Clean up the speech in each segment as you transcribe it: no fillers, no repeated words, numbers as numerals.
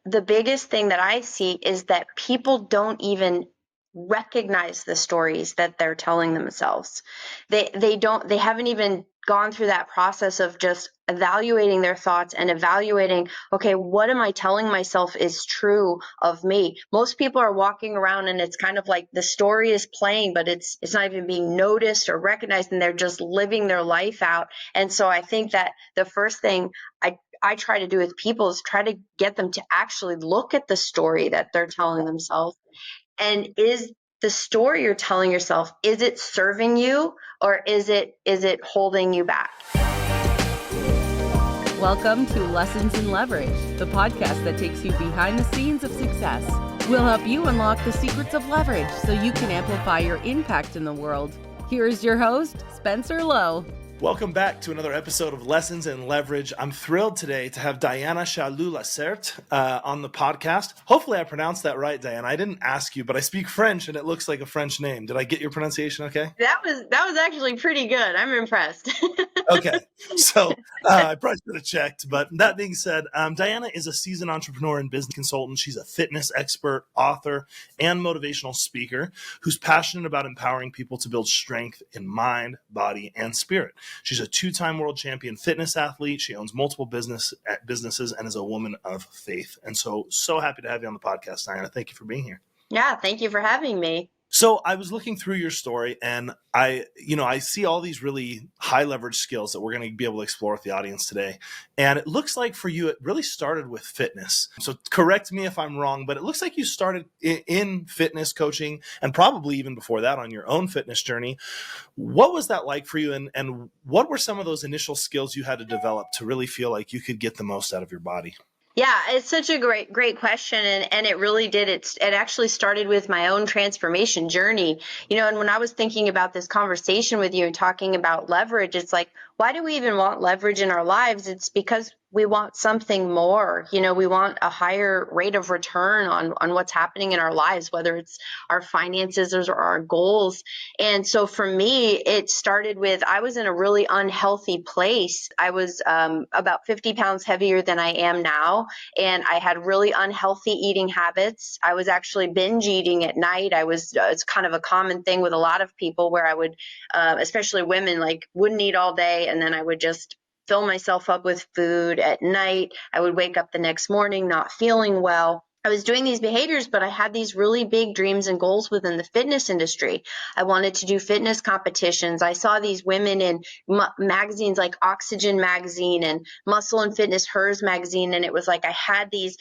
the biggest thing that I see is that people don't even recognize the stories that they're telling themselves. They haven't even gone through that process of just evaluating their thoughts and evaluating, okay, what am I telling myself is true of me? Most people are walking around and it's kind of like the story is playing, but it's not even being noticed or recognized, and they're just living their life out. And so I think that the first thing I try to do with people is try to get them to actually look at the story that they're telling themselves. And is the story you're telling yourself, is it serving you, or is it holding you back? Welcome to Lessons in Leverage, the podcast that takes you behind the scenes of success. We'll help you unlock the secrets of leverage so you can amplify your impact in the world. Here's your host, Spencer Lowe. Welcome back to another episode of Lessons in Leverage. I'm thrilled today to have Diana Chaloux LaCerte on the podcast. Hopefully I pronounced that right, Diana. I didn't ask you, but I speak French and it looks like a French name. Did I get your pronunciation okay? That was actually pretty good. I'm impressed. Okay, so I probably should have checked. But that being said, Diana is a seasoned entrepreneur and business consultant. She's a fitness expert, author, and motivational speaker who's passionate about empowering people to build strength in mind, body, and spirit. She's a two-time world champion fitness athlete. She owns multiple businesses and is a woman of faith. And so happy to have you on the podcast, Diana. Thank you for being here. Yeah, thank you for having me. So I was looking through your story and I see all these really high leverage skills that we're going to be able to explore with the audience today. And it looks like for you, it really started with fitness. So correct me if I'm wrong, but it looks like you started in fitness coaching and probably even before that on your own fitness journey. What was that like for you? And what were some of those initial skills you had to develop to really feel like you could get the most out of your body? Yeah, it's such a great question. And it really did. It actually started with my own transformation journey, and when I was thinking about this conversation with you and talking about leverage, it's like, why do we even want leverage in our lives? It's because we want something more. We want a higher rate of return on what's happening in our lives, whether it's our finances or our goals. And so for me, it started with, I was in a really unhealthy place. I was about 50 pounds heavier than I am now. And I had really unhealthy eating habits. I was actually binge eating at night. It's kind of a common thing with a lot of people where I would, especially women, like wouldn't eat all day. And then I would just fill myself up with food at night. I would wake up the next morning not feeling well. I was doing these behaviors, but I had these really big dreams and goals within the fitness industry. I wanted to do fitness competitions. I saw these women in magazines like Oxygen magazine and Muscle and Fitness Hers magazine. And it was like I had these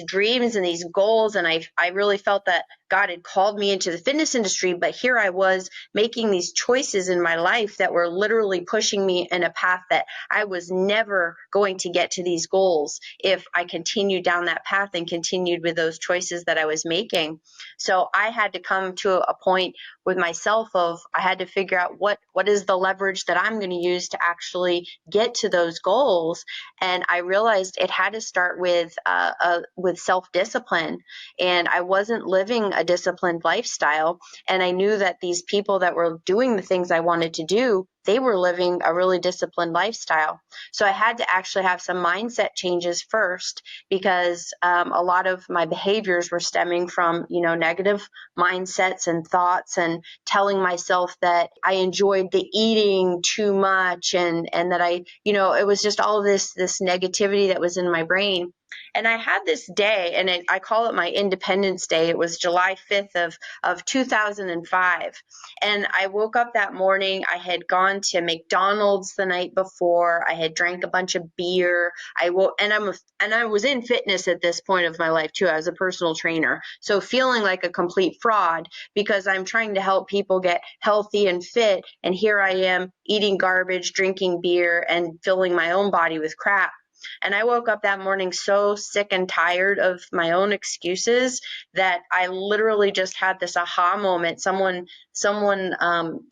dreams and these goals. And I really felt that God had called me into the fitness industry, but here I was making these choices in my life that were literally pushing me in a path that I was never going to get to these goals if I continued down that path and continued with those choices that I was making. So I had to come to a point with myself of I had to figure out what is the leverage that I'm going to use to actually get to those goals. And I realized it had to start with self-discipline. And I wasn't living a disciplined lifestyle. And I knew that these people that were doing the things I wanted to do, they were living a really disciplined lifestyle. So I had to actually have some mindset changes first because a lot of my behaviors were stemming from, negative mindsets and thoughts and telling myself that I enjoyed the eating too much and that I, it was just all of this negativity that was in my brain. And I had this day, and I call it my Independence Day. It was July 5th of 2005. And I woke up that morning. I had gone to McDonald's the night before. I had drank a bunch of beer. I was in fitness at this point of my life too. I was a personal trainer. So feeling like a complete fraud because I'm trying to help people get healthy and fit. And here I am eating garbage, drinking beer, and filling my own body with crap. And I woke up that morning so sick and tired of my own excuses that I literally just had this aha moment. Someone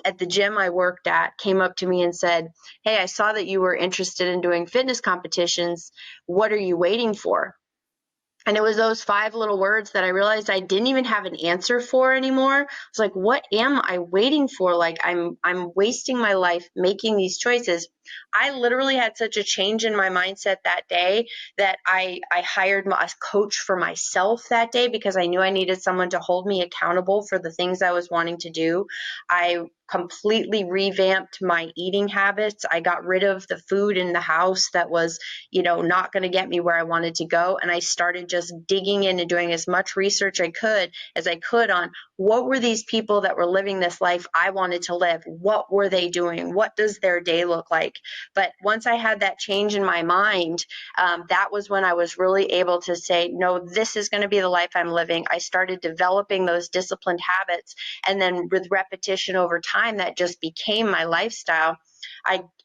at the gym I worked at came up to me and said, "Hey, I saw that you were interested in doing fitness competitions. What are you waiting for?" And it was those 5 little words that I realized I didn't even have an answer for anymore. It's like, what am I waiting for? Like I'm wasting my life making these choices. I literally had such a change in my mindset that day that I hired a coach for myself that day because I knew I needed someone to hold me accountable for the things I was wanting to do. I completely revamped my eating habits. I got rid of the food in the house that was, not going to get me where I wanted to go. And I started just digging in and doing as much research as I could on what were these people that were living this life I wanted to live? What were they doing? What does their day look like? But once I had that change in my mind, that was when I was really able to say, no, this is going to be the life I'm living. I started developing those disciplined habits. And then with repetition over time, that just became my lifestyle.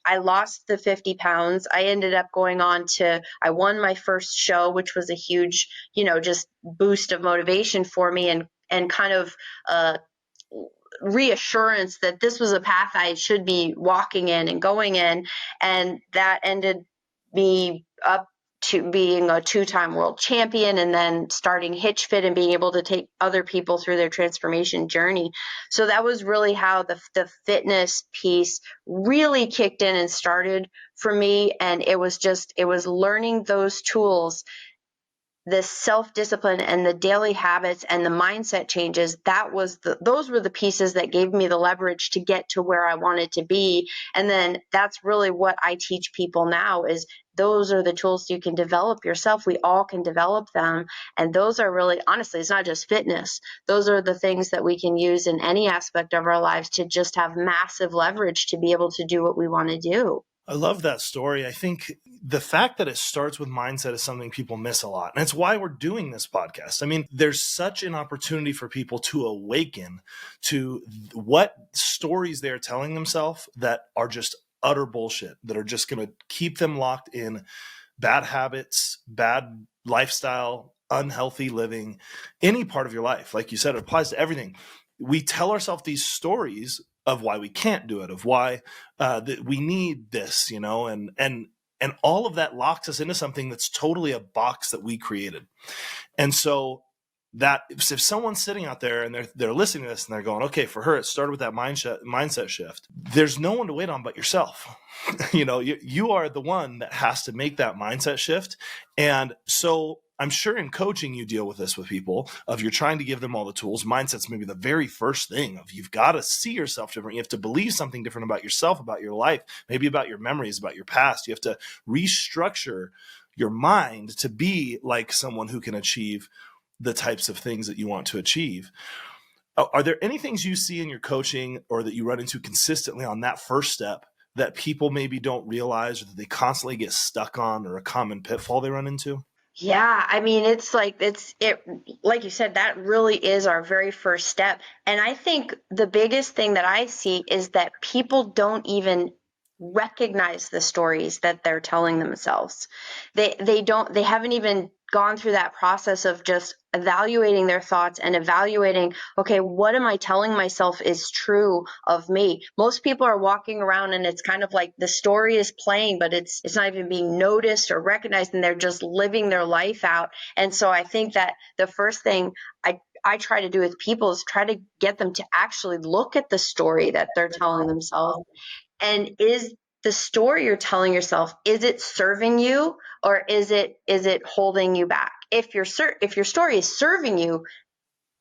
I lost the 50 pounds. I ended up I won my first show, which was a huge, just boost of motivation for me and kind of reassurance that this was a path I should be walking in and going in. And that ended me up to being a 2-time world champion and then starting Hitch Fit and being able to take other people through their transformation journey. So that was really how the fitness piece really kicked in and started for me. And it was learning those tools, the self-discipline and the daily habits and the mindset changes. Those were the pieces that gave me the leverage to get to where I wanted to be. And then that's really what I teach people now is those are the tools you can develop yourself. We all can develop them. And those are really, honestly, it's not just fitness. Those are the things that we can use in any aspect of our lives to just have massive leverage to be able to do what we want to do. I love that story. I think the fact that it starts with mindset is something people miss a lot. And it's why we're doing this podcast. I mean, there's such an opportunity for people to awaken to what stories they're telling themselves that are just utter bullshit, that are just going to keep them locked in bad habits, bad lifestyle, unhealthy living, any part of your life. Like you said, it applies to everything. We tell ourselves these stories of why we can't do it, of why that we need this, and all of that locks us into something that's totally a box that we created. And so that if someone's sitting out there and they're listening to this and they're going, okay, for her, it started with that mindset shift. There's no one to wait on but yourself. You are the one that has to make that mindset shift. And so I'm sure in coaching, you deal with this with people of you're trying to give them all the tools. Mindset's maybe the very first thing of you've got to see yourself different. You have to believe something different about yourself, about your life, maybe about your memories, about your past. You have to restructure your mind to be like someone who can achieve the types of things that you want to achieve. Are there any things you see in your coaching or that you run into consistently on that first step that people maybe don't realize or that they constantly get stuck on, or a common pitfall they run into? Yeah, I mean, like you said, that really is our very first step. And I think the biggest thing that I see is that people don't even recognize the stories that they're telling themselves. They haven't even gone through that process of just evaluating their thoughts and evaluating, okay, what am I telling myself is true of me? Most people are walking around and it's kind of like the story is playing, but it's not even being noticed or recognized, and they're just living their life out. And so I think that the first thing I try to do with people is try to get them to actually look at the story that they're telling themselves. And is the story you're telling yourself, is it serving you or is it holding you back? If your story is serving you,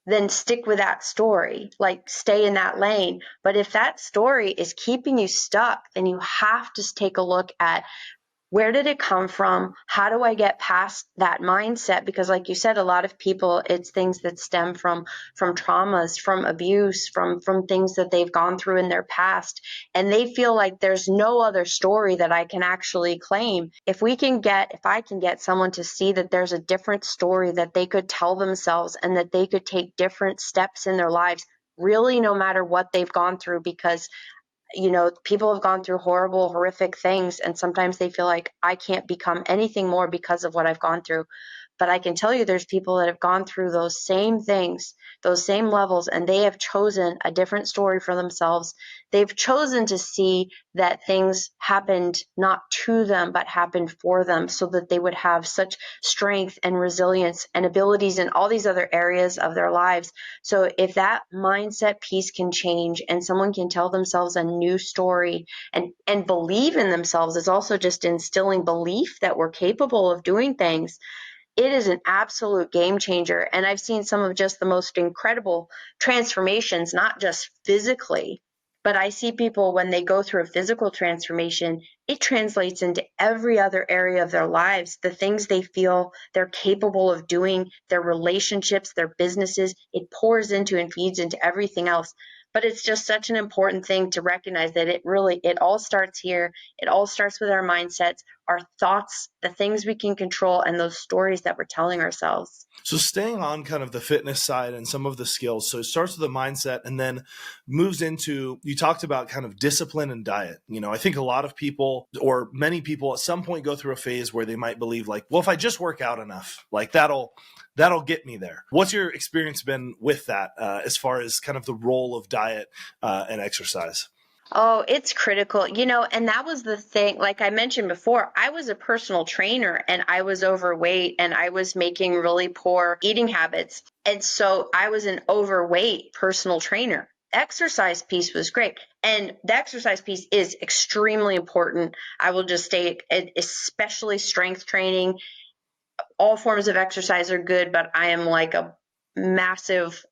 then stick with that story, like stay in that lane. But if that story is keeping you stuck, then you have to take a look at, where did it come from? How do I get past that mindset? Because like you said, a lot of people, it's things that stem from traumas, from abuse, from things that they've gone through in their past. And they feel like there's no other story that I can actually claim. If I can get someone to see that there's a different story that they could tell themselves and that they could take different steps in their lives, really no matter what they've gone through, because people have gone through horrible, horrific things, and sometimes they feel like I can't become anything more because of what I've gone through. But I can tell you there's people that have gone through those same things, those same levels, and they have chosen a different story for themselves. They've chosen to see that things happened not to them, but happened for them, so that they would have such strength and resilience and abilities in all these other areas of their lives. So if that mindset piece can change and someone can tell themselves a new story and believe in themselves, it's also just instilling belief that we're capable of doing things. It is an absolute game changer. And I've seen some of just the most incredible transformations, not just physically, but I see people when they go through a physical transformation, it translates into every other area of their lives. The things they feel they're capable of doing, their relationships, their businesses, it pours into and feeds into everything else. But it's just such an important thing to recognize that it all starts here. It all starts with our mindsets, our thoughts, the things we can control, and those stories that we're telling ourselves. So staying on kind of the fitness side and some of the skills. So it starts with a mindset and then moves into, you talked about kind of discipline and diet. I think a lot of people or many people at some point go through a phase where they might believe like, well, if I just work out enough, like that'll get me there. What's your experience been with that as far as kind of the role of diet and exercise? Oh, it's critical, and that was the thing. Like I mentioned before, I was a personal trainer and I was overweight and I was making really poor eating habits. And so I was an overweight personal trainer. Exercise piece was great. And the exercise piece is extremely important. I will just state, especially strength training. All forms of exercise are good, but I am like a massive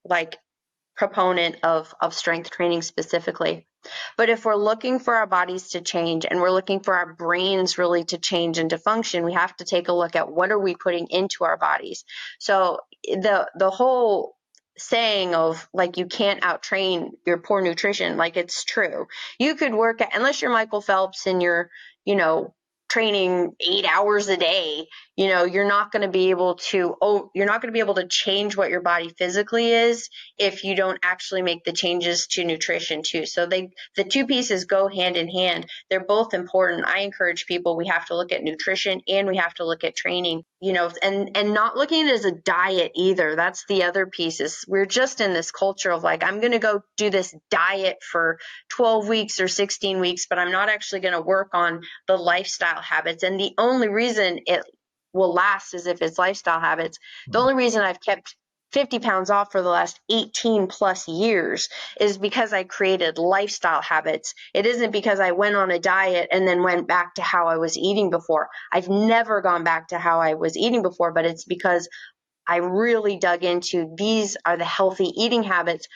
proponent of strength training specifically. But if we're looking for our bodies to change and we're looking for our brains really to change and to function, we have to take a look at what are we putting into our bodies. So the whole saying of like you can't outtrain your poor nutrition, like it's true. You could work at, unless you're Michael Phelps and you're, training 8 hours a day, you're not going to be able to change what your body physically is if you don't actually make the changes to nutrition too. So the two pieces go hand in hand. They're both important. I encourage people, we have to look at nutrition and we have to look at training, and not looking at it as a diet either. That's the other piece. Is we're just in this culture of like, I'm going to go do this diet for 12 weeks or 16 weeks, but I'm not actually going to work on the lifestyle habits. And the only reason it will last is if it's lifestyle habits. The only reason I've kept 50 pounds off for the last 18 plus years is because I created lifestyle habits. It isn't because I went on a diet and then went back to how I was eating before. I've never gone back to how I was eating before, but it's because I really dug into these are the healthy eating habits.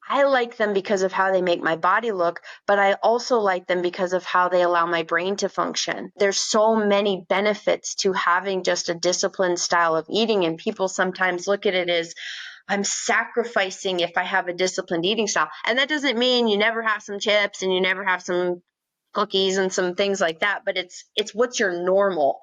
I like them because of how they make my body look, but I also like them because of how they allow my brain to function. There's so many benefits to having just a disciplined style of eating, and people sometimes look at it as I'm sacrificing if I have a disciplined eating style. And that doesn't mean you never have some chips and you never have some cookies and some things like that, but it's what's your normal.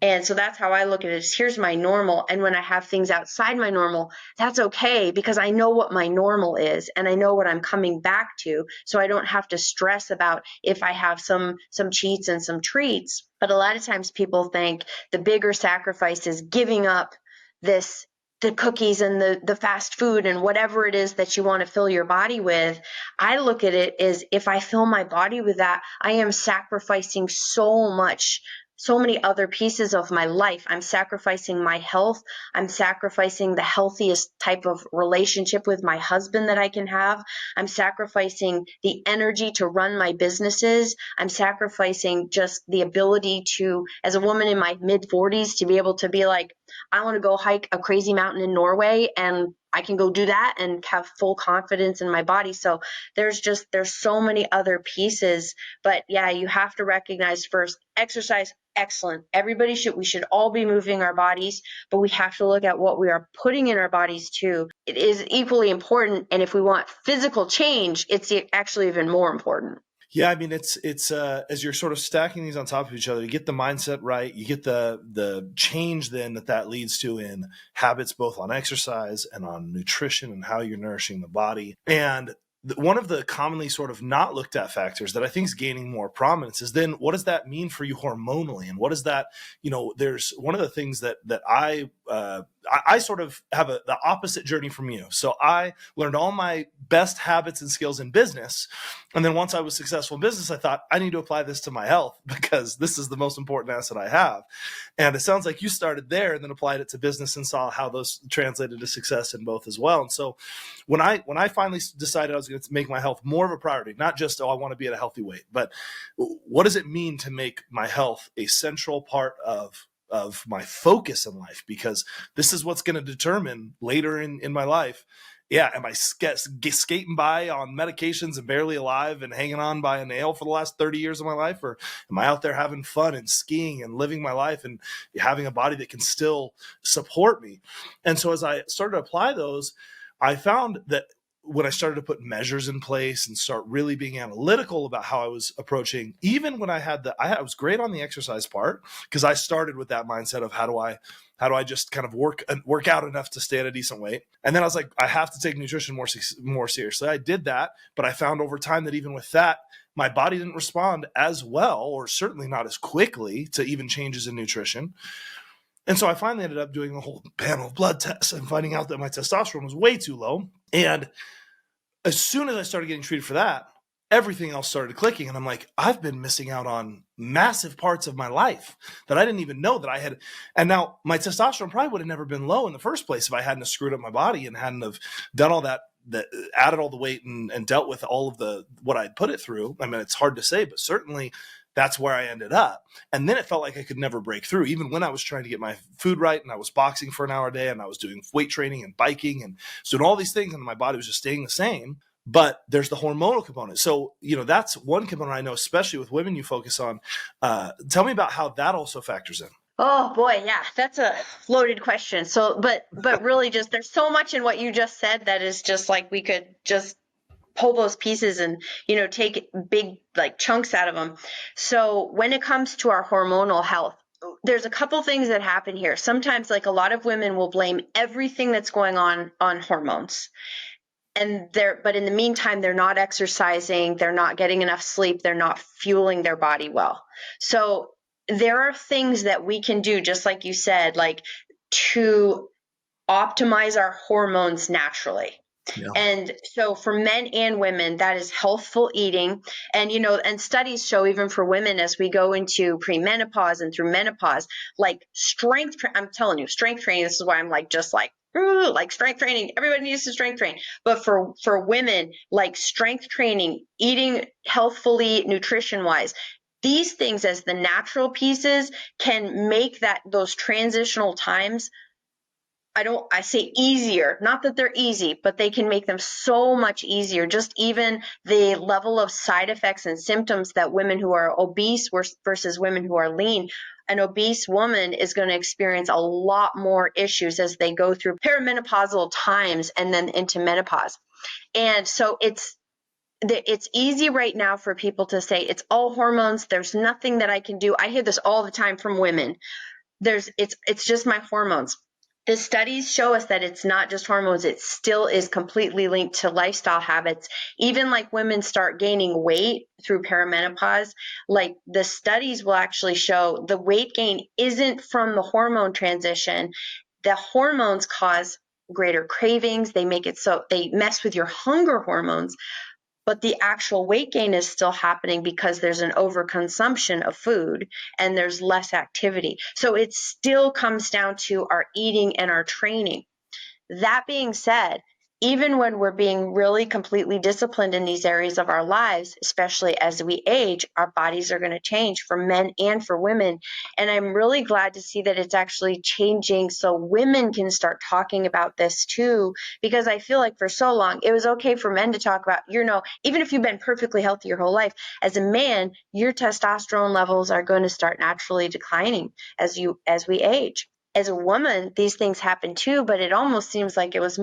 And so that's how I look at it is here's my normal. And when I have things outside my normal, that's okay because I know what my normal is and I know what I'm coming back to. So I don't have to stress about if I have some cheats and some treats. But a lot of times people think the bigger sacrifice is giving up the cookies and the fast food and whatever it is that you want to fill your body with. I look at it as if I fill my body with that, I am sacrificing so many other pieces of my life. I'm sacrificing my health. I'm sacrificing the healthiest type of relationship with my husband that I can have. I'm sacrificing the energy to run my businesses. I'm sacrificing just the ability to, as a woman in my mid 40s, to be able to be like, I want to go hike a crazy mountain in Norway and I can go do that and have full confidence in my body. So there's so many other pieces, but yeah, you have to recognize first, exercise, excellent. We should all be moving our bodies, but we have to look at what we are putting in our bodies too. It is equally important. And if we want physical change, it's actually even more important. Yeah, I mean, it's as you're sort of stacking these on top of each other, you get the mindset right, you get the change then that leads to in habits, both on exercise and on nutrition and how you're nourishing the body. And one of the commonly sort of not looked at factors that I think is gaining more prominence is then what does that mean for you hormonally? And what is that, there's one of the things that I sort of have the opposite journey from you. So I learned all my best habits and skills in business. And then once I was successful in business, I thought I need to apply this to my health because this is the most important asset I have. And it sounds like you started there and then applied it to business and saw how those translated to success in both as well. And so when I finally decided I was going to make my health more of a priority, not just, I want to be at a healthy weight, but what does it mean to make my health a central part of my focus in life? Because this is what's going to determine later in my life. Yeah, am I skating by on medications and barely alive and hanging on by a nail for the last 30 years of my life? Or am I out there having fun and skiing and living my life and having a body that can still support me? And so as I started to apply those, I found that when I started to put measures in place and start really being analytical about how I was approaching, even when I was great on the exercise part, because I started with that mindset of how do I just kind of work out enough to stay at a decent weight. And then I was like, I have to take nutrition more seriously. I did that, but I found over time that even with that, my body didn't respond as well, or certainly not as quickly, to even changes in nutrition. And so I finally ended up doing a whole panel of blood tests and finding out that my testosterone was way too low. And as soon as I started getting treated for that, everything else started clicking. And I'm like, I've been missing out on massive parts of my life that I didn't even know that I had. And now my testosterone probably would have never been low in the first place if I hadn't have screwed up my body and hadn't have done all that added all the weight and dealt with all of what I'd put it through. I mean, it's hard to say, but certainly that's where I ended up. And then it felt like I could never break through, even when I was trying to get my food right and I was boxing for an hour a day and I was doing weight training and biking and doing all these things, and my body was just staying the same. But there's the hormonal component. So, that's one component I know, especially with women you focus on. Tell me about how that also factors in. Oh boy, yeah, that's a loaded question. So, but really just, there's so much in what you just said that is just like, we could just pull those pieces and, take big like chunks out of them. So when it comes to our hormonal health, there's a couple things that happen here. Sometimes, like, a lot of women will blame everything that's going on hormones. But in the meantime, they're not exercising, they're not getting enough sleep, they're not fueling their body well. So there are things that we can do, just like you said, like to optimize our hormones naturally. Yeah. And so for men and women, that is healthful eating. And, and studies show, even for women, as we go into premenopause and through menopause, like I'm telling you, strength training, this is why I'm like, just like strength training, everybody needs to strength train. But for women, like strength training, eating healthfully, nutrition wise, these things as the natural pieces can make those transitional times, I say easier, not that they're easy, but they can make them so much easier. Just even the level of side effects and symptoms that women who are obese versus women who are lean. An obese woman is going to experience a lot more issues as they go through perimenopausal times and then into menopause. And so it's easy right now for people to say it's all hormones. There's nothing that I can do. I hear this all the time from women. It's just my hormones. The studies show us that it's not just hormones. It still is completely linked to lifestyle habits. Even like women start gaining weight through perimenopause, like the studies will actually show the weight gain isn't from the hormone transition. The hormones cause greater cravings. They make it so they mess with your hunger hormones. But the actual weight gain is still happening because there's an overconsumption of food and there's less activity. So it still comes down to our eating and our training. That being said, even when we're being really completely disciplined in these areas of our lives, especially as we age, our bodies are going to change for men and for women. And I'm really glad to see that it's actually changing so women can start talking about this too, because I feel like for so long, it was okay for men to talk about, even if you've been perfectly healthy your whole life, as a man, your testosterone levels are going to start naturally declining as we age. As a woman, these things happen too, but it almost seems like it was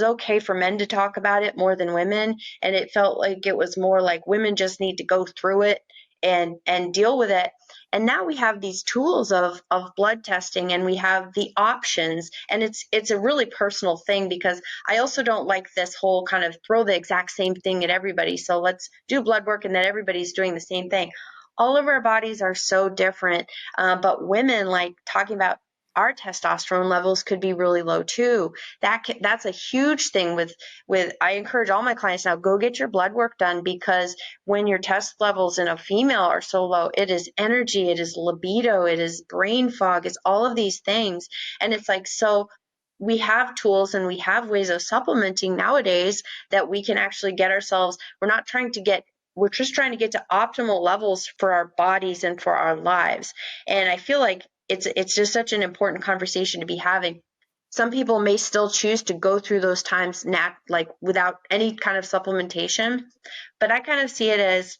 okay for men to talk about it more than women. And it felt like it was more like women just need to go through it and deal with it. And now we have these tools of blood testing, and we have the options, and it's a really personal thing, because I also don't like this whole kind of throw the exact same thing at everybody. So let's do blood work and then everybody's doing the same thing. All of our bodies are so different. But women, like talking about our testosterone levels could be really low too. That's a huge thing with I encourage all my clients now, go get your blood work done, because when your test levels in a female are so low, it is energy, it is libido, it is brain fog, it's all of these things. And it's like, so we have tools and we have ways of supplementing nowadays that we can actually get ourselves, we're just trying to get to optimal levels for our bodies and for our lives. And I feel like it's just such an important conversation to be having. Some people may still choose to go through those times like without any kind of supplementation, but I kind of see it as,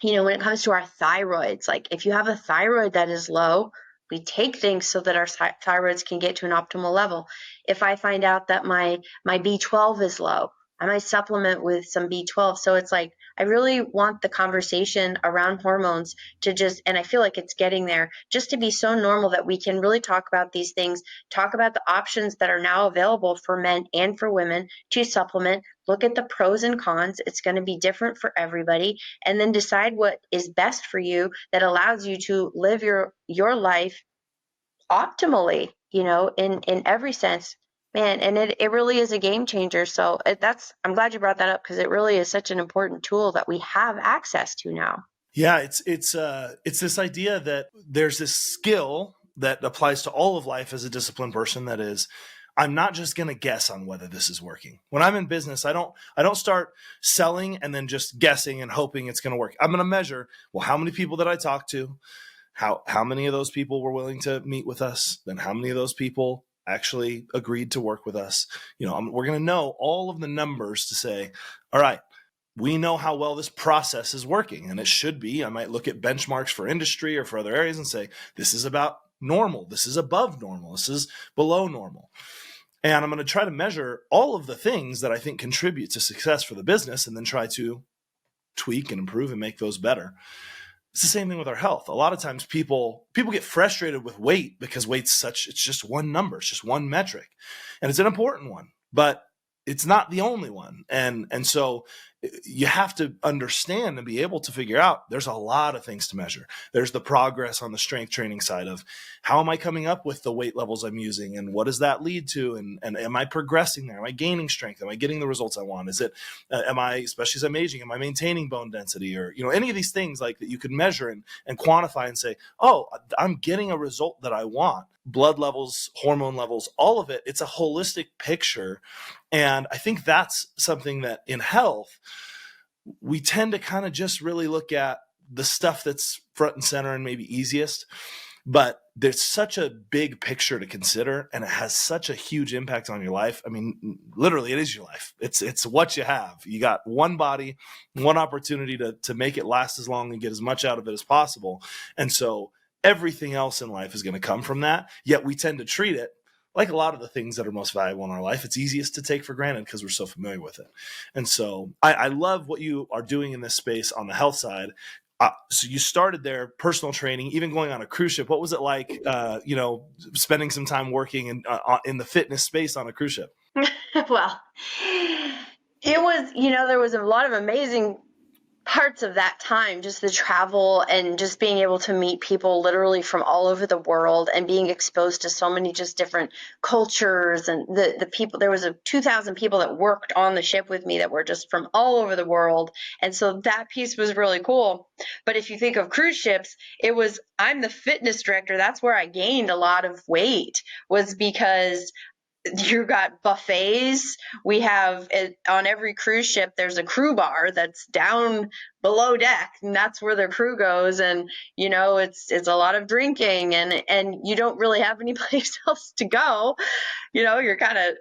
when it comes to our thyroids, like if you have a thyroid that is low, we take things so that our thyroids can get to an optimal level. If I find out that my B12 is low, I might supplement with some B12. So it's like, I really want the conversation around hormones to and I feel like it's getting there, just to be so normal that we can really talk about these things, talk about the options that are now available for men and for women to supplement, look at the pros and cons. It's going to be different for everybody, and then decide what is best for you that allows you to live your life optimally, in every sense. Man, and it really is a game changer. So I'm glad you brought that up, because it really is such an important tool that we have access to now. Yeah, it's this idea that there's this skill that applies to all of life as a disciplined person. That is, I'm not just going to guess on whether this is working. When I'm in business, I don't start selling and then just guessing and hoping it's going to work. I'm going to measure, well, how many people did I talk to? How many of those people were willing to meet with us? Then how many of those people actually agreed to work with us? We're going to know all of the numbers to say, all right, we know how well this process is working, and it should be. I might look at benchmarks for industry or for other areas and say, this is about normal. This is above normal. This is below normal. And I'm going to try to measure all of the things that I think contribute to success for the business, and then try to tweak and improve and make those better. It's the same thing with our health. A lot of times people get frustrated with weight, because it's just one number. It's just one metric, and it's an important one, but it's not the only one. And so you have to understand and be able to figure out there's a lot of things to measure. There's the progress on the strength training side of how am I coming up with the weight levels I'm using, and what does that lead to? And am I progressing there? Am I gaining strength? Am I getting the results I want? Is it, especially as I'm aging, am I maintaining bone density, or, any of these things like that you could measure and quantify and say, oh, I'm getting a result that I want. Blood levels, hormone levels, all of it. It's a holistic picture. And I think that's something that in health, we tend to kind of just really look at the stuff that's front and center and maybe easiest, but there's such a big picture to consider, and it has such a huge impact on your life. I mean, literally it is your life. It's what you have. You got one body, one opportunity to make it last as long and get as much out of it as possible. And so everything else in life is going to come from that. Yet we tend to treat it like a lot of the things that are most valuable in our life. It's easiest to take for granted because we're so familiar with it. And so I love what you are doing in this space on the health side. So you started there, personal training, even going on a cruise ship. What was it like, spending some time working in the fitness space on a cruise ship? Well, it was, there was a lot of amazing parts of that time, just the travel and just being able to meet people literally from all over the world and being exposed to so many just different cultures, and the people. There was 2,000 people that worked on the ship with me that were just from all over the world. And so that piece was really cool. But if you think of cruise ships, I'm the fitness director. That's where I gained a lot of weight, was because you got buffets. We have on every cruise ship, there's a crew bar that's down below deck, and that's where the crew goes. And, it's a lot of drinking, and you don't really have any place else to go. You're kind of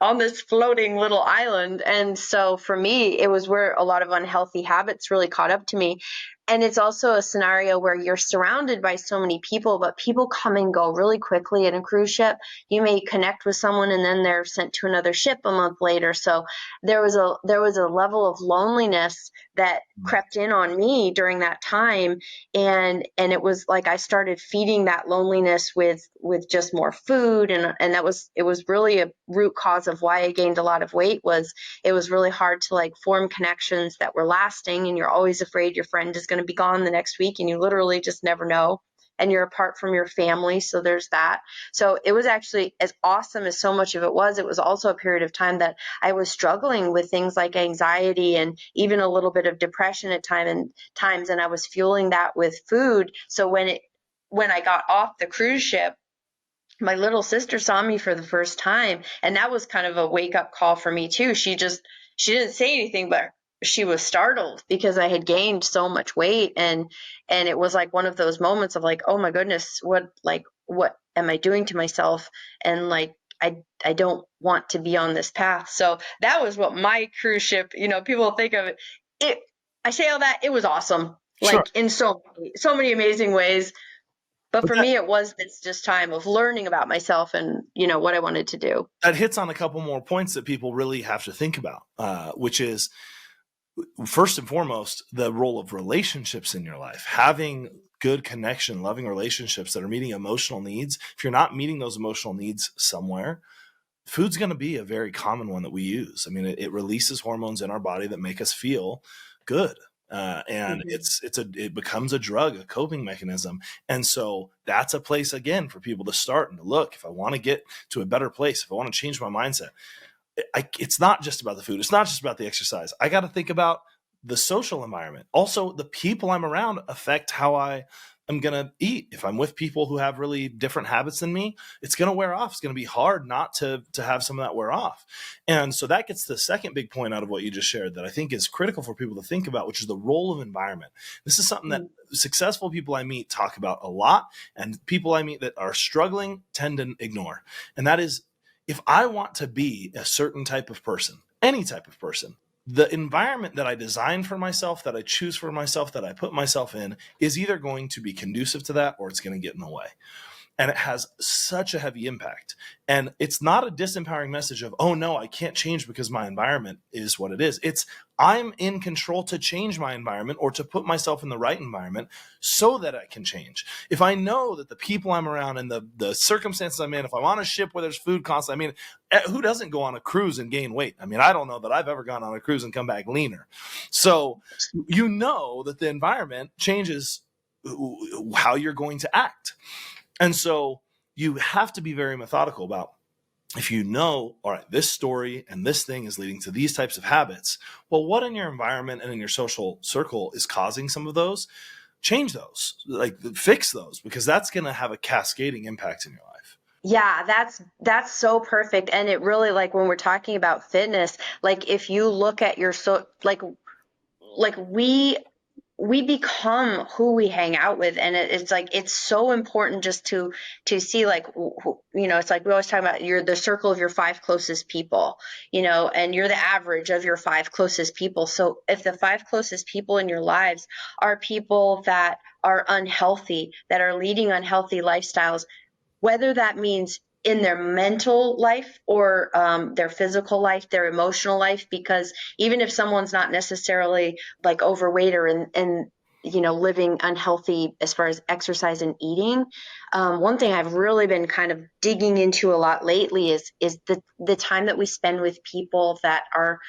on this floating little island. And so for me, it was where a lot of unhealthy habits really caught up to me. And it's also a scenario where you're surrounded by so many people, but people come and go really quickly in a cruise ship. You may connect with someone and then they're sent to another ship a month later. So there was a level of loneliness that crept in on me during that time. And it was like I started feeding that loneliness with just more food. And it was really a root cause of why I gained a lot of weight. Was it was really hard to like form connections that were lasting, and you're always afraid your friend is going to be gone the next week, and you literally just never know, and you're apart from your family. So there's that. So it was actually, as awesome as so much of it was also a period of time that I was struggling with things like anxiety and even a little bit of depression at times, and I was fueling that with food. So when I got off the cruise ship, my little sister saw me for the first time, and that was kind of a wake up call for me too. She didn't say anything, but she was startled because I had gained so much weight, and it was like one of those moments of like, oh my goodness, what am I doing to myself? And like I don't want to be on this path. So that was what my cruise ship, people think of it. I say all that, it was awesome. Sure. Like in so many amazing ways. But for me, it was this just time of learning about myself and, what I wanted to do. That hits on a couple more points that people really have to think about, which is, first and foremost, the role of relationships in your life. Having good connection, loving relationships that are meeting emotional needs. If you're not meeting those emotional needs somewhere, food's going to be a very common one that we use. I mean, it releases hormones in our body that make us feel good. And it becomes a drug, a coping mechanism. And so that's a place, again, for people to start and to look. If I want to get to a better place, if I want to change my mindset, it's not just about the food. It's not just about the exercise. I got to think about the social environment. Also, the people I'm around affect how I am going to eat. If I'm with people who have really different habits than me, it's going to wear off. It's going to be hard not to have some of that wear off. And so that gets to the second big point out of what you just shared that I think is critical for people to think about, which is the role of environment. This is something that successful people I meet talk about a lot, and people I meet that are struggling tend to ignore. And that is, if I want to be a certain type of person, any type of person, the environment that I design for myself, that I choose for myself, that I put myself in, is either going to be conducive to that or it's going to get in the way. And it has such a heavy impact. And it's not a disempowering message of, oh no, I can't change because my environment is what it is. It's I'm in control to change my environment or to put myself in the right environment so that I can change. If I know that the people I'm around and the circumstances I'm in, if I'm on a ship where there's food constantly, I mean, who doesn't go on a cruise and gain weight? I mean, I don't know that I've ever gone on a cruise and come back leaner. So you know that the environment changes how you're going to act. And so you have to be very methodical about, if you know, all right, this story and this thing is leading to these types of habits, well, what in your environment and in your social circle is causing some of those? Change those, like fix those, because that's going to have a cascading impact in your life. Yeah, that's so perfect. And it really, like when we're talking about fitness, like if you look at your like we become who we hang out with, and it's like it's so important just to see like it's like we always talk about you're the circle of your 5 closest people, and you're the average of your 5 closest people. So if the 5 closest people in your lives are people that are unhealthy, that are leading unhealthy lifestyles, whether that means in their mental life or their physical life, their emotional life, because even if someone's not necessarily like overweight or in living unhealthy as far as exercise and eating, one thing I've really been kind of digging into a lot lately is the time that we spend with people that are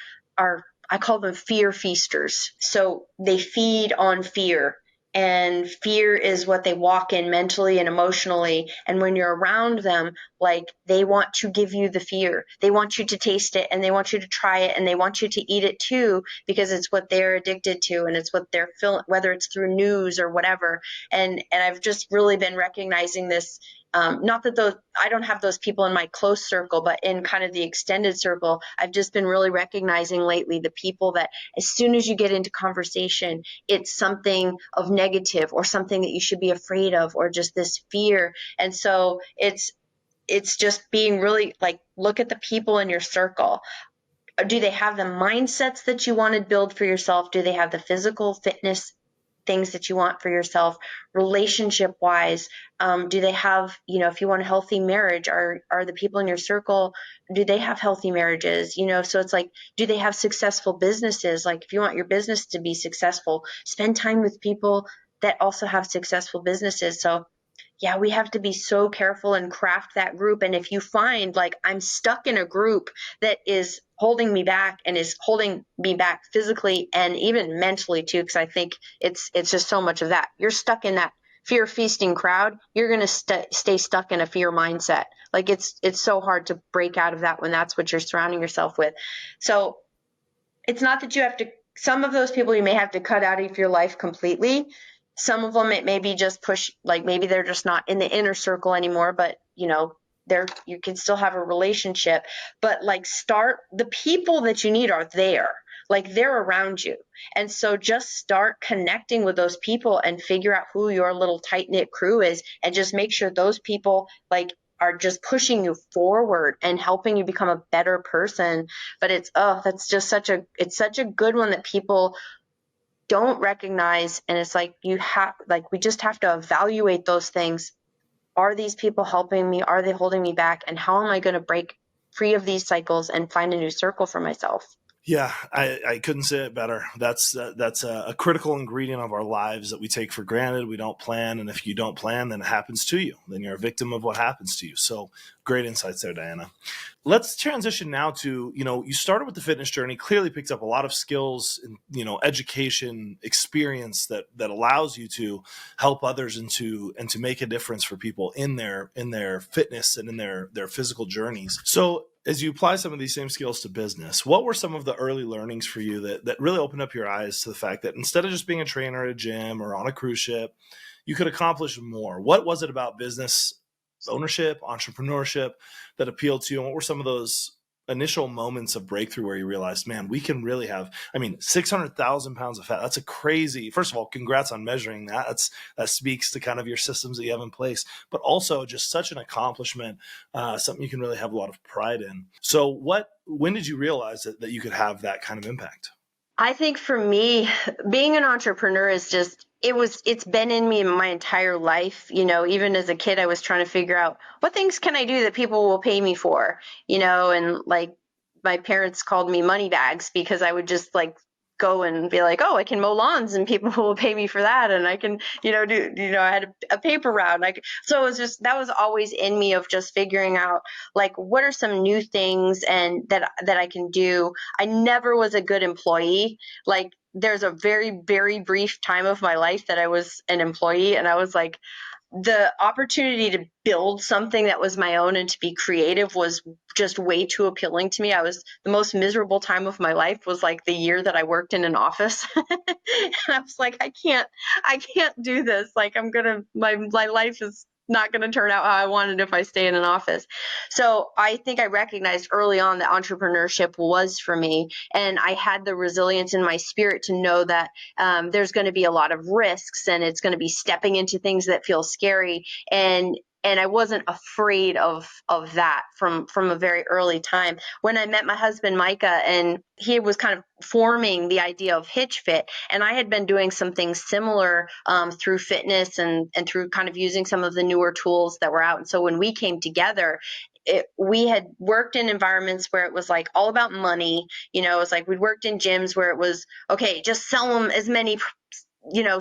I call them fear feasters. So they feed on fear. And fear is what they walk in mentally and emotionally. And when you're around them, like they want to give you the fear. They want you to taste it and they want you to try it and they want you to eat it too, because it's what they're addicted to and it's what they're feeling, whether it's through news or whatever. And I've just really been recognizing this. Not that I don't have those people in my close circle, but in kind of the extended circle, I've just been really recognizing lately the people that as soon as you get into conversation, it's something of negative or something that you should be afraid of or just this fear. And so it's just being really like, look at the people in your circle. Do they have the mindsets that you want to build for yourself? Do they have the physical fitness things that you want for yourself? Relationship wise, do they have, if you want a healthy marriage, are the people in your circle, do they have healthy marriages? So it's like, do they have successful businesses? Like if you want your business to be successful, spend time with people that also have successful businesses. So yeah, we have to be so careful and craft that group. And if you find like I'm stuck in a group that is holding me back and is holding me back physically and even mentally too, because I think it's just so much of that. You're stuck in that fear feasting crowd. You're going to stay stuck in a fear mindset. Like it's so hard to break out of that when that's what you're surrounding yourself with. So it's not that you have to, some of those people you may have to cut out of your life completely. Some of them, it may be just push, like maybe they're just not in the inner circle anymore, but you can still have a relationship, but like the people that you need are there, like they're around you. And so just start connecting with those people and figure out who your little tight knit crew is, and just make sure those people like are just pushing you forward and helping you become a better person. But that's just it's such a good one that people don't recognize. And it's like, we just have to evaluate those things. Are these people helping me? Are they holding me back? And how am I going to break free of these cycles and find a new circle for myself? Yeah, I couldn't say it better. That's a critical ingredient of our lives that we take for granted. We don't plan. And if you don't plan, then it happens to you. Then you're a victim of what happens to you. So great insights there, Diana. Let's transition now to, you started with the fitness journey, clearly picked up a lot of skills and, education, experience that allows you to help others and to make a difference for people in their fitness and in their physical journeys. So as you apply some of these same skills to business, what were some of the early learnings for you that really opened up your eyes to the fact that instead of just being a trainer at a gym or on a cruise ship, you could accomplish more? What was it about business ownership, entrepreneurship that appealed to you? And what were some of those initial moments of breakthrough where you realized, man, we can really have, 600,000 pounds of fat. That's a crazy, first of all, congrats on measuring that. That speaks to kind of your systems that you have in place, but also just such an accomplishment, something you can really have a lot of pride in. So when did you realize that you could have that kind of impact? I think for me, being an entrepreneur is just, it's been in me my entire life. Even as a kid, I was trying to figure out what things can I do that people will pay me for, and like my parents called me money bags because I would just like go and be like, oh, I can mow lawns and people will pay me for that. And I can, I had a paper route. So it was just, that was always in me of just figuring out like, what are some new things and that I can do. I never was a good employee. Like there's a very, very brief time of my life that I was an employee, and I was like, the opportunity to build something that was my own and to be creative was just way too appealing to me. The most miserable time of my life was like the year that I worked in an office. And I was like, I can't do this. Like my life is not going to turn out how I wanted if I stay in an office. So I think I recognized early on that entrepreneurship was for me. And I had the resilience in my spirit to know that there's going to be a lot of risks, and it's going to be stepping into things that feel scary. And I wasn't afraid of that from a very early time. When I met my husband, Micah, and he was kind of forming the idea of Hitch Fit, and I had been doing some things similar through fitness and through kind of using some of the newer tools that were out. And so when we came together, we had worked in environments where it was like all about money. It was like we'd worked in gyms where it was, okay, just sell them as many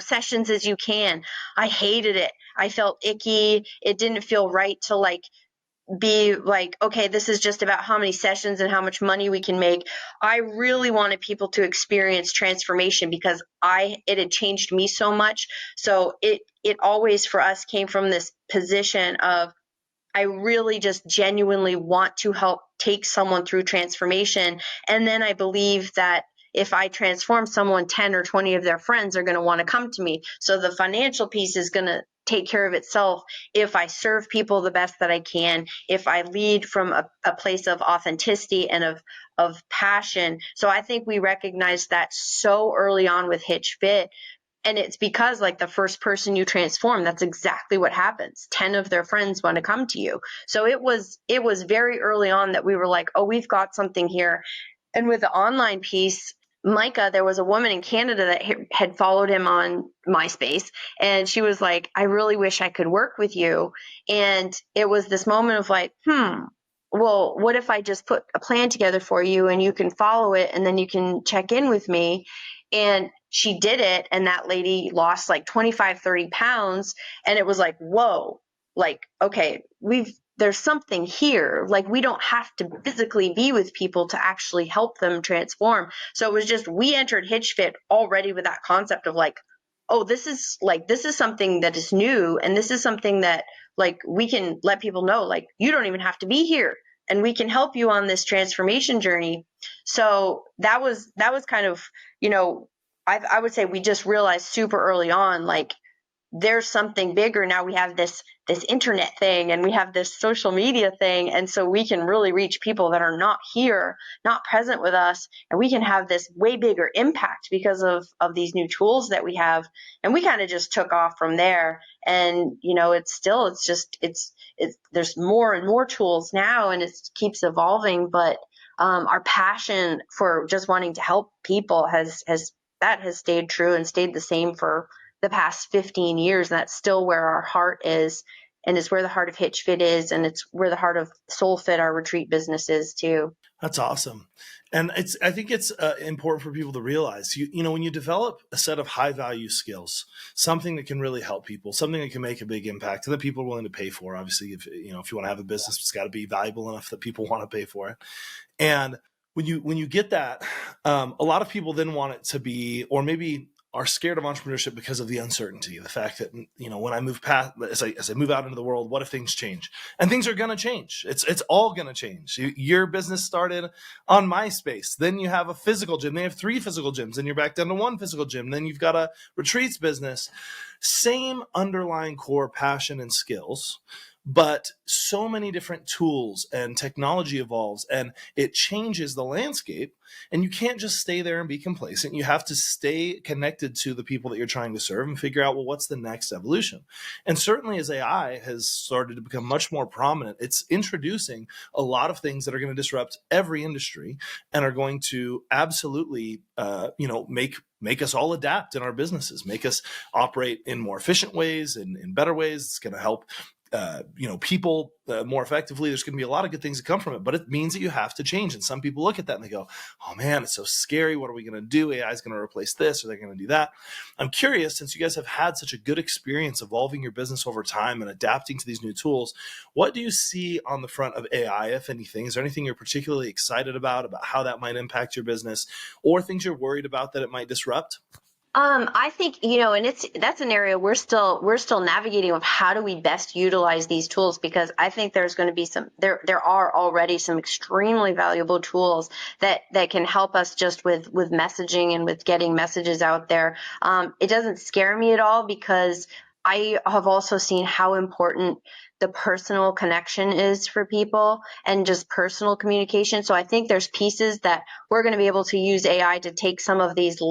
sessions as you can. I hated it. I felt icky. It didn't feel right to like be like, okay, this is just about how many sessions and how much money we can make. I really wanted people to experience transformation because it had changed me so much. So it always for us came from this position of, I really just genuinely want to help take someone through transformation. And then I believe that if I transform someone, 10 or 20 of their friends are going to want to come to me. So the financial piece is going to take care of itself if I serve people the best that I can, if I lead from a place of authenticity and of passion. So I think we recognized that so early on with Hitch Fit. And it's because like the first person you transform, that's exactly what happens. 10 of their friends want to come to you. So it was very early on that we were like, oh, we've got something here. And with the online piece, Micah, there was a woman in Canada that had followed him on MySpace, and she was like, I really wish I could work with you. And it was this moment of like, well, what if I just put a plan together for you and you can follow it and then you can check in with me? And she did it, and that lady lost like 25, 30 pounds. And it was like, whoa, like, okay, there's something here. Like, we don't have to physically be with people to actually help them transform. So it was just, we entered HitchFit already with that concept of like, oh, this is something that is new. And this is something that like we can let people know, like, you don't even have to be here and we can help you on this transformation journey. So that was kind of, I would say we just realized super early on, like, there's something bigger. Now we have this internet thing and we have this social media thing. And so we can really reach people that are not here, not present with us. And we can have this way bigger impact because of these new tools that we have. And we kind of just took off from there. And, there's more and more tools now and it keeps evolving. But our passion for just wanting to help people has stayed true and stayed the same for the past 15 years. And that's still where our heart is. And it's where the heart of HitchFit is. And it's where the heart of SoulFit, our retreat business, is too. That's awesome. And I think it's important for people to realize, when you develop a set of high value skills, something that can really help people, something that can make a big impact and that people are willing to pay for. Obviously, if you want to have a business, it's got to be valuable enough that people want to pay for it. And when you get that, a lot of people then want it to be, or maybe are scared of entrepreneurship because of the uncertainty, the fact that, when I move past, as I move out into the world, what if things change? And things are going to change. It's all going to change. Your business started on MySpace. Then you have a physical gym. They have 3 physical gyms. Then you're back down to 1 physical gym. Then you've got a retreats business. Same underlying core passion and skills, but so many different tools and technology evolves and it changes the landscape, and you can't just stay there and be complacent. You have to stay connected to the people that you're trying to serve and figure out, well, what's the next evolution? And certainly as AI has started to become much more prominent, it's introducing a lot of things that are going to disrupt every industry and are going to absolutely, make us all adapt in our businesses, make us operate in more efficient ways and in better ways. It's going to help people more effectively. There's going to be a lot of good things that come from it, but it means that you have to change. And some people look at that and they go, oh man, it's so scary. What are we going to do? AI is going to replace this, or they're going to do that. I'm curious, since you guys have had such a good experience evolving your business over time and adapting to these new tools, what do you see on the front of AI, if anything? Is there anything you're particularly excited about how that might impact your business, or things you're worried about that it might disrupt? I think, and that's an area we're still navigating of how do we best utilize these tools, because I think there's going to be there are already some extremely valuable tools that can help us just with messaging and with getting messages out there. It doesn't scare me at all, because I have also seen how important the personal connection is for people and just personal communication. So I think there's pieces that we're going to be able to use AI to take some of these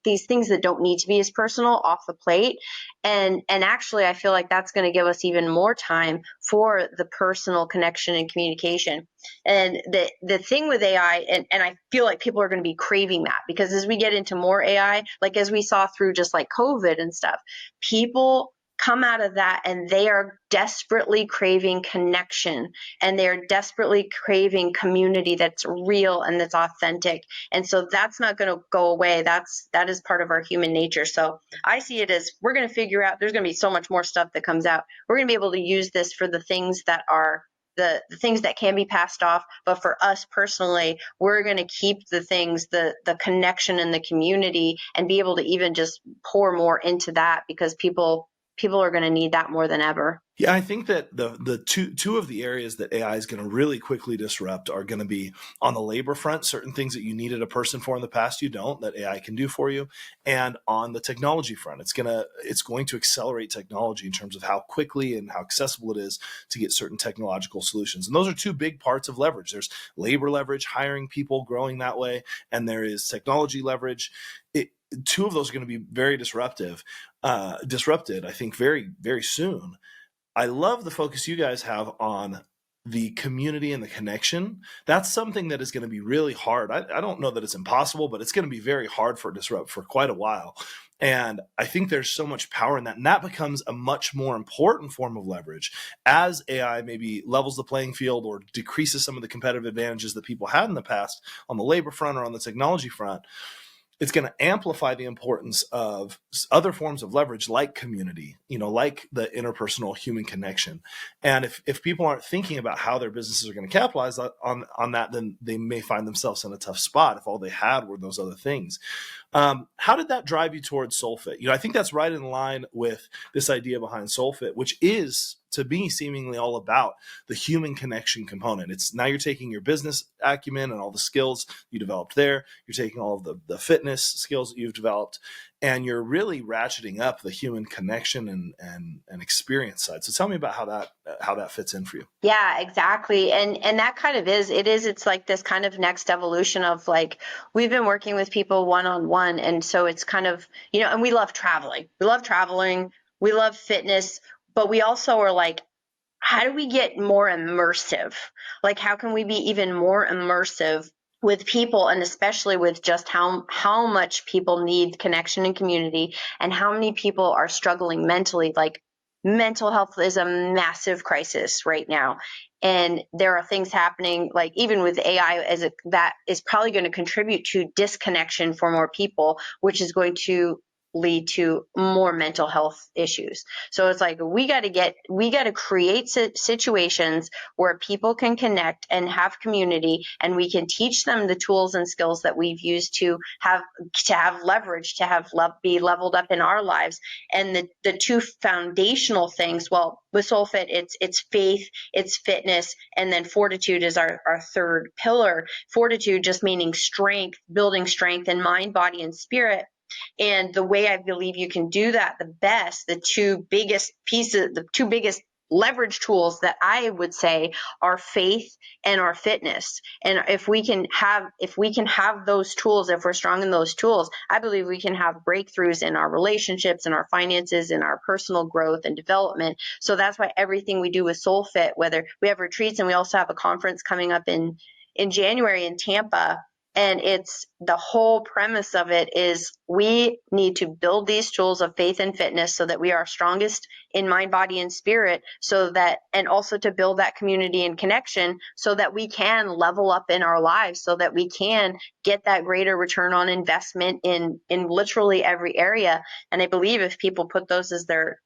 these things that don't need to be as personal off the plate. And actually, I feel like that's going to give us even more time for the personal connection and communication. And the thing with AI, and I feel like people are going to be craving that, because as we get into more AI, like as we saw through just like COVID and stuff, people come out of that and they are desperately craving connection, and they're desperately craving community that's real and that's authentic. And so that's not going to go away. That is part of our human nature. So I see it as, we're going to figure out, there's going to be so much more stuff that comes out. We're going to be able to use this for the things that are the things that can be passed off. But for us personally, we're going to keep the things, the connection and the community, and be able to even just pour more into that, because people are going to need that more than ever. Yeah, I think that the two of the areas that AI is going to really quickly disrupt are going to be on the labor front. Certain things that you needed a person for in the past, you don't, that AI can do for you. And on the technology front, it's going to accelerate technology in terms of how quickly and how accessible it is to get certain technological solutions. And those are 2 big parts of leverage. There's labor leverage, hiring people, growing that way, and there is technology leverage. 2 of those are going to be very disrupted, I think, very, very soon. I love the focus you guys have on the community and the connection, that's something that is going to be really hard. I don't know that it's impossible, but it's going to be very hard for Disrupt for quite a while. And I think there's so much power in that. And that becomes a much more important form of leverage as AI maybe levels the playing field or decreases some of the competitive advantages that people had in the past on the labor front or on the technology front. It's going to amplify the importance of other forms of leverage like community, like the interpersonal human connection. And if people aren't thinking about how their businesses are going to capitalize on that, then they may find themselves in a tough spot if all they had were those other things. How did that drive you towards SoulFit? I think that's right in line with this idea behind SoulFit, which is, to me, seemingly all about the human connection component. It's now you're taking your business acumen and all the skills you developed there. You're taking all of the fitness skills that you've developed, and you're really ratcheting up the human connection and experience side. So tell me about how that fits in for you. Yeah, exactly. And that kind of it's like this kind of next evolution of like, we've been working with people one-on-one. And so it's kind of, and we love traveling. We love fitness, but we also are like, how do we get more immersive? Like, how can we be even more immersive with people, and especially with just how much people need connection and community, and how many people are struggling mentally? Like, mental health is a massive crisis right now. And there are things happening, like even with AI, that is probably going to contribute to disconnection for more people, which is going to lead to more mental health issues. So it's like, we got to create situations where people can connect and have community, and we can teach them the tools and skills that we've used to have leverage, be leveled up in our lives. And the two foundational things, well, with SoulFit, it's faith, it's fitness, and then fortitude is our third pillar. Fortitude just meaning strength, building strength in mind, body, and spirit. And the way I believe you can do that the best, the two biggest leverage tools that I would say are faith and our fitness. And if we can have those tools, if we're strong in those tools, I believe we can have breakthroughs in our relationships, in our finances, in our personal growth and development. So that's why everything we do with SoulFit, whether we have retreats, and we also have a conference coming up in January in Tampa. And it's the whole premise of it is we need to build these tools of faith and fitness so that we are strongest in mind, body, and spirit, and also to build that community and connection so that we can level up in our lives, so that we can get that greater return on investment in literally every area. And I believe if people put those as their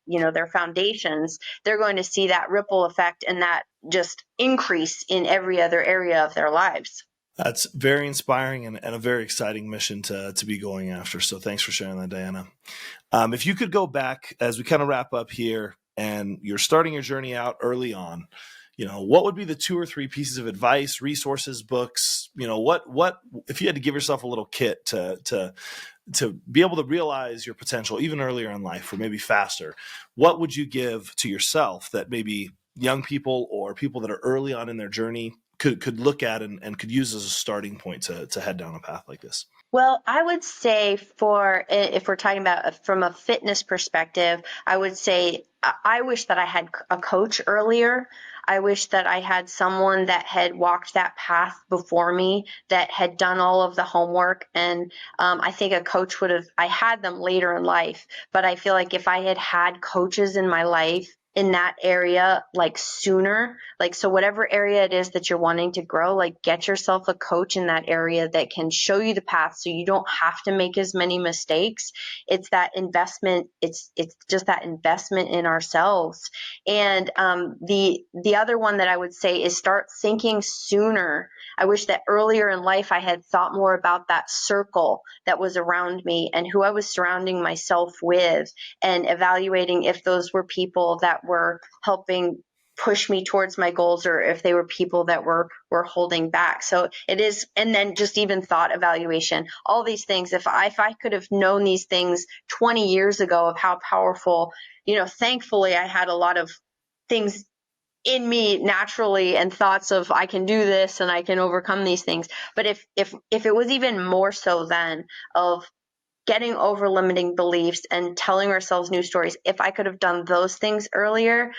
foundations, they're going to see that ripple effect and that just increase in every other area of their lives. That's very inspiring and a very exciting mission to be going after. So thanks for sharing that, Diana. If you could go back as we kind of wrap up here, and you're starting your journey out early on, what would be the 2 or 3 pieces of advice, resources, books, what if you had to give yourself a little kit to be able to realize your potential even earlier in life, or maybe faster, what would you give to yourself that maybe young people or people that are early on in their journey could look at and could use as a starting point to head down a path like this? Well, I would say if we're talking about from a fitness perspective, I would say I wish that I had a coach earlier. I wish that I had someone that had walked that path before me, that had done all of the homework. And I think a coach I had them later in life, but I feel like if I had coaches in my life in that area, like sooner, like, so whatever area it is that you're wanting to grow, like get yourself a coach in that area that can show you the path so you don't have to make as many mistakes. It's that investment. It's just that investment in ourselves. And the other one that I would say is start thinking sooner. I wish that earlier in life I had thought more about that circle that was around me and who I was surrounding myself with, and evaluating if those were people that were helping push me towards my goals, or if they were people that were holding back. So it is, and then just even thought evaluation, all these things. If I could have known these things 20 years ago of how powerful, thankfully I had a lot of things in me naturally and thoughts of I can do this and I can overcome these things. But if it was even more so then of getting over limiting beliefs and telling ourselves new stories, if I could have done those things earlier,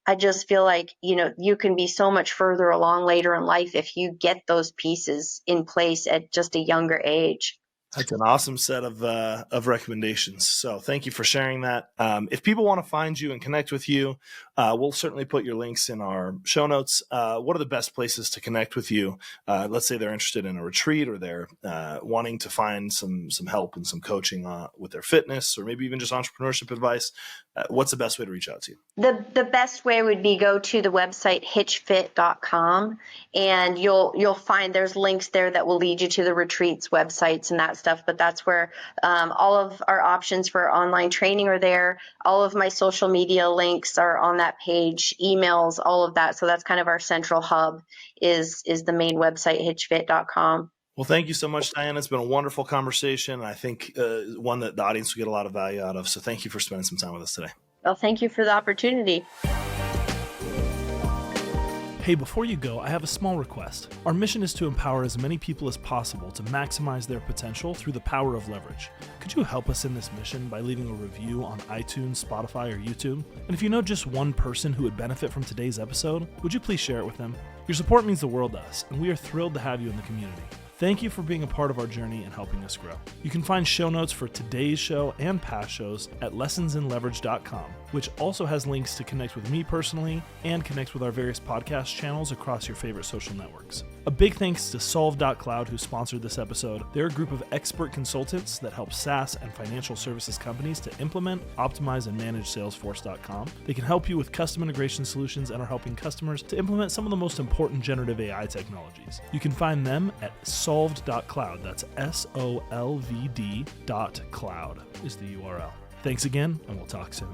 I just feel like, you can be so much further along later in life if you get those pieces in place at just a younger age. That's an awesome set of recommendations. So thank you for sharing that. If people want to find you and connect with you, we'll certainly put your links in our show notes. What are the best places to connect with you? Let's say they're interested in a retreat, or they're wanting to find some help and some coaching with their fitness, or maybe even just entrepreneurship advice. What's the best way to reach out to you? The best way would be go to the website hitchfit.com, and you'll find there's links there that will lead you to the retreats websites and that stuff. But that's where all of our options for online training are there. All of my social media links are on that page, emails, all of that. So that's kind of our central hub is the main website, hitchfit.com. Well, thank you so much, Diana. It's been a wonderful conversation. I think one that the audience will get a lot of value out of. So thank you for spending some time with us today. Well, thank you for the opportunity. Hey, before you go, I have a small request. Our mission is to empower as many people as possible to maximize their potential through the power of leverage. Could you help us in this mission by leaving a review on iTunes, Spotify, or YouTube? And if you know just one person who would benefit from today's episode, would you please share it with them? Your support means the world to us, and we are thrilled to have you in the community. Thank you for being a part of our journey and helping us grow. You can find show notes for today's show and past shows at lessonsinleverage.com, which also has links to connect with me personally and connect with our various podcast channels across your favorite social networks. A big thanks to Solve.cloud, who sponsored this episode. They're a group of expert consultants that help SaaS and financial services companies to implement, optimize, and manage Salesforce.com. They can help you with custom integration solutions and are helping customers to implement some of the most important generative AI technologies. You can find them at solved.cloud. That's SOLVD.cloud is the URL. Thanks again, and we'll talk soon.